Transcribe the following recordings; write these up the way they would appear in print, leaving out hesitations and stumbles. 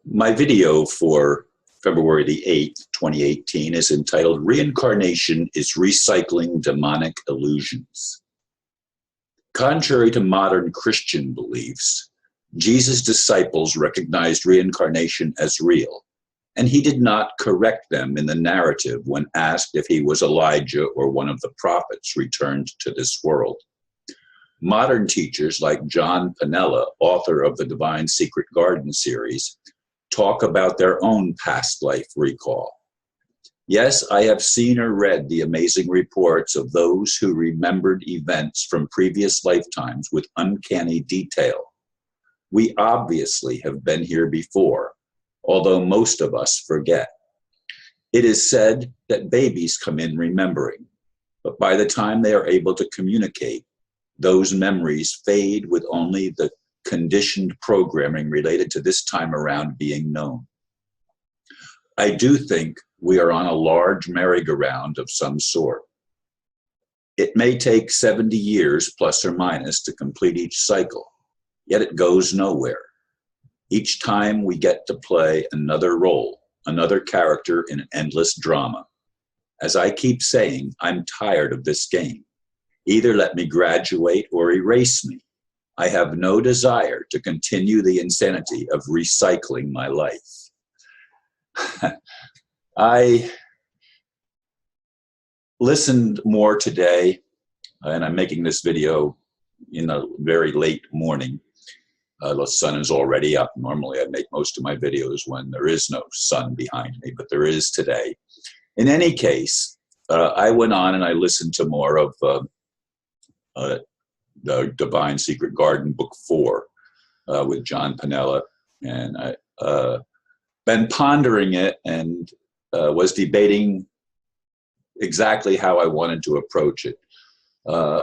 My video for February the 8th, 2018 is entitled Reincarnation is Recycling Demonic Illusions. Contrary to modern Christian beliefs, Jesus' disciples recognized reincarnation as real, and he did not correct them in the narrative when asked if he was Elijah or one of the prophets returned to this world. Modern teachers like John Panella, author of the Divine Secret Garden series, talk about their own past life recall. Yes, I have seen or read the amazing reports of those who remembered events from previous lifetimes with uncanny detail. We obviously have been here before, although most of us forget. It is said that babies come in remembering, but by the time they are able to communicate, those memories fade with only the conditioned programming related to this time around being known. I do think we are on a large merry-go-round of some sort. It may take 70 years plus or minus to complete each cycle, yet it goes nowhere. Each time we get to play another role, another character in an endless drama. As I keep saying, I'm tired of this game. Either let me graduate or erase me. I have no desire to continue the insanity of recycling my life. I listened more today, and I'm making this video in a very late morning. The sun is already up. Normally I make most of my videos when there is no sun behind me, but there is today. In any case, I went on and I listened to more of the Divine Secret Garden, Book 4, with John Panella. And I've been pondering it and was debating exactly how I wanted to approach it. I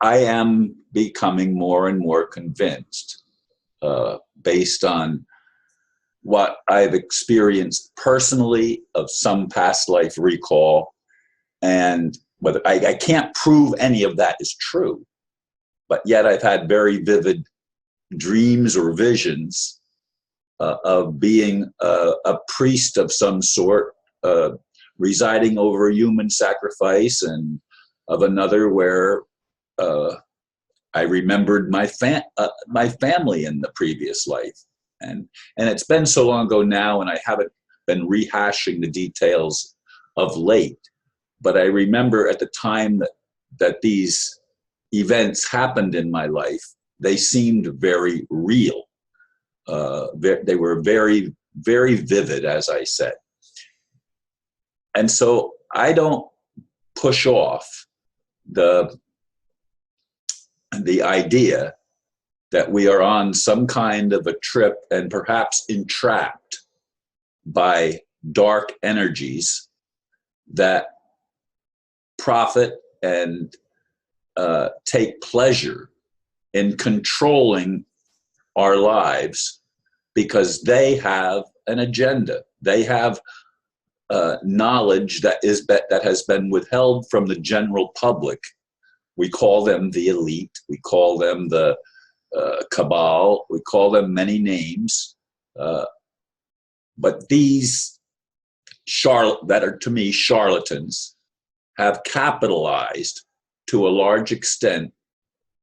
am becoming more and more convinced, based on what I've experienced personally of some past life recall, and whether I can't prove any of that is true, but yet I've had very vivid dreams or visions of being a priest of some sort, residing over human sacrifice, and of another where I remembered my family in the previous life, and it's been so long ago now, and I haven't been rehashing the details of late. But I remember at the time that these events happened in my life, they seemed very real. They were very, very vivid, as I said. And so I don't push off the idea that we are on some kind of a trip and perhaps entrapped by dark energies that profit and take pleasure in controlling our lives because they have an agenda. They have knowledge that has been withheld from the general public. We call them the elite. We call them the cabal. We call them many names. But these that are to me charlatans have capitalized to a large extent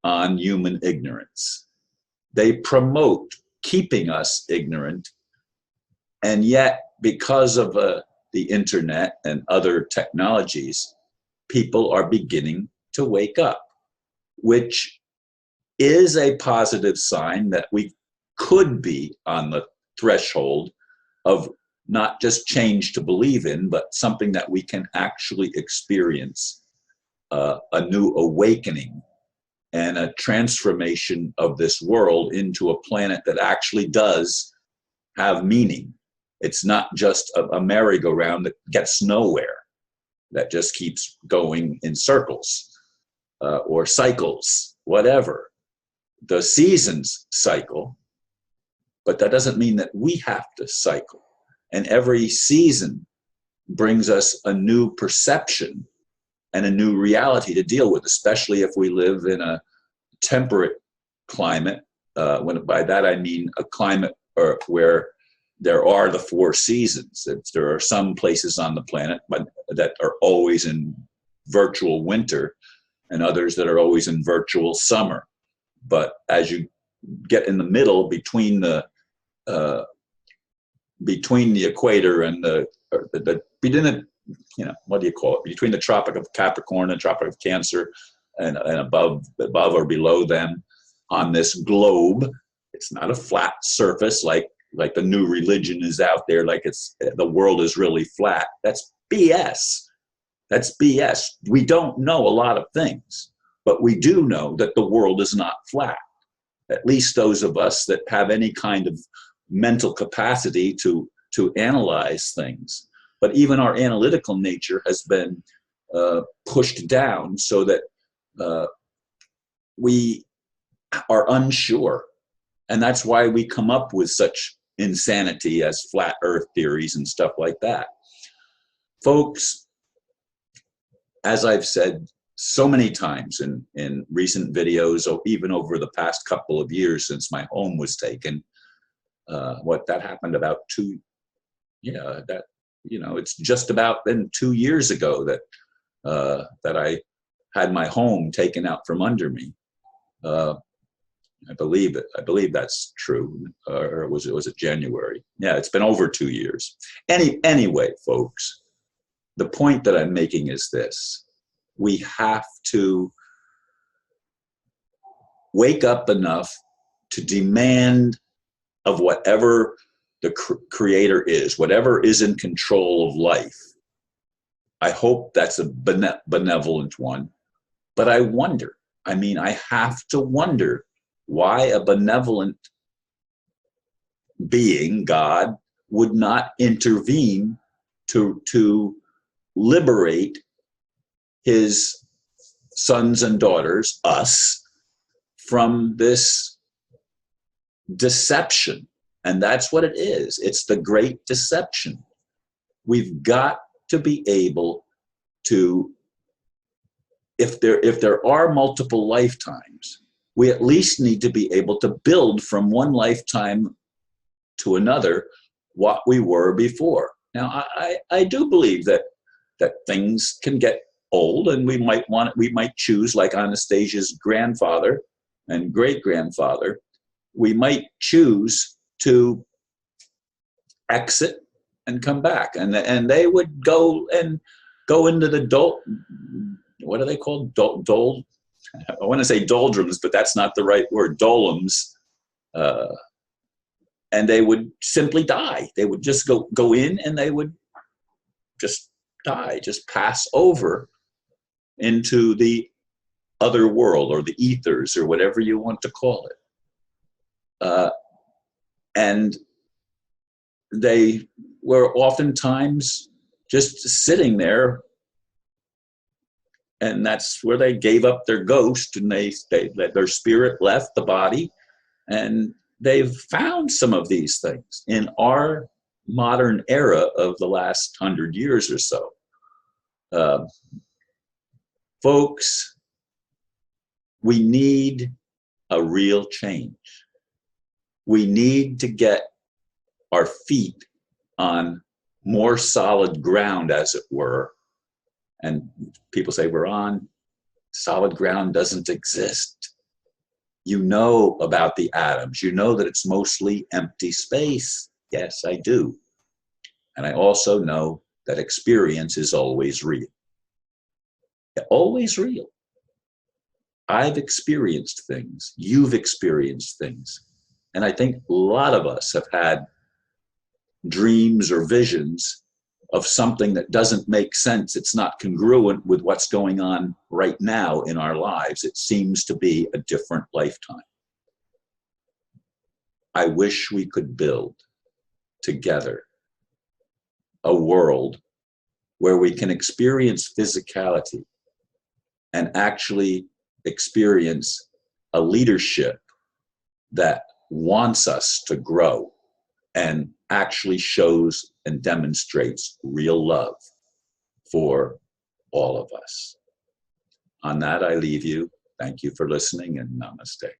on human ignorance. They promote keeping us ignorant, and yet because of the internet and other technologies, people are beginning to wake up, which is a positive sign that we could be on the threshold of not just change to believe in, but something that we can actually experience, a new awakening and a transformation of this world into a planet that actually does have meaning. It's not just a merry-go-round that gets nowhere, that just keeps going in circles or cycles, whatever. The seasons cycle, but that doesn't mean that we have to cycle. And every season brings us a new perception and a new reality to deal with, especially if we live in a temperate climate. When by that I mean a climate or where there are the four seasons. There are some places on the planet that are always in virtual winter, and others that are always in virtual summer. But as you get in the middle between the equator and between the, what do you call it? Between the Tropic of Capricorn and Tropic of Cancer, and above or below them on this globe, it's not a flat surface like the new religion is out there, like the world is really flat. That's BS. That's BS. We don't know a lot of things, but we do know that the world is not flat. At least those of us that have any kind of mental capacity to analyze things. But even our analytical nature has been pushed down so that we are unsure. And that's why we come up with such insanity as flat earth theories and stuff like that. Folks, as I've said so many times in recent videos, or even over the past couple of years since my home was taken, that happened about it's just about been 2 years ago that I had my home taken out from under me. I believe that's true. Or was it January? Yeah, it's been over 2 years. Anyway, folks, the point that I'm making is this: we have to wake up enough to demand of whatever the creator is, whatever is in control of life. I hope that's a benevolent one, but I wonder, I have to wonder why a benevolent being, God, would not intervene to liberate his sons and daughters, us, from this deception. And that's what it is. It's the great deception. We've got to be able to, if there are multiple lifetimes, we at least need to be able to build from one lifetime to another what we were before. Now, I do believe that things can get old, and we might choose, like Anastasia's grandfather and great-grandfather, we might choose to exit and come back, and they would go into the what are they called? I want to say doldrums, but that's not the right word. Dolems, and they would simply die. They would just go in, and they would just die, just pass over into the other world, or the ethers, or whatever you want to call it. And they were oftentimes just sitting there, and that's where they gave up their ghost, and their spirit left the body. And they've found some of these things in our modern era of the last 100 years or so. Folks, we need a real change. We need to get our feet on more solid ground, as it were. And people say we're on solid ground. Doesn't exist. You know about the atoms. You know that it's mostly empty space. Yes, I do. And I also know that experience is always real. Always real. I've experienced things. You've experienced things. And I think a lot of us have had dreams or visions of something that doesn't make sense. It's not congruent with what's going on right now in our lives. It seems to be a different lifetime. I wish we could build together a world where we can experience physicality and actually experience a leadership that wants us to grow and actually shows and demonstrates real love for all of us. On that, I leave you. Thank you for listening, and namaste.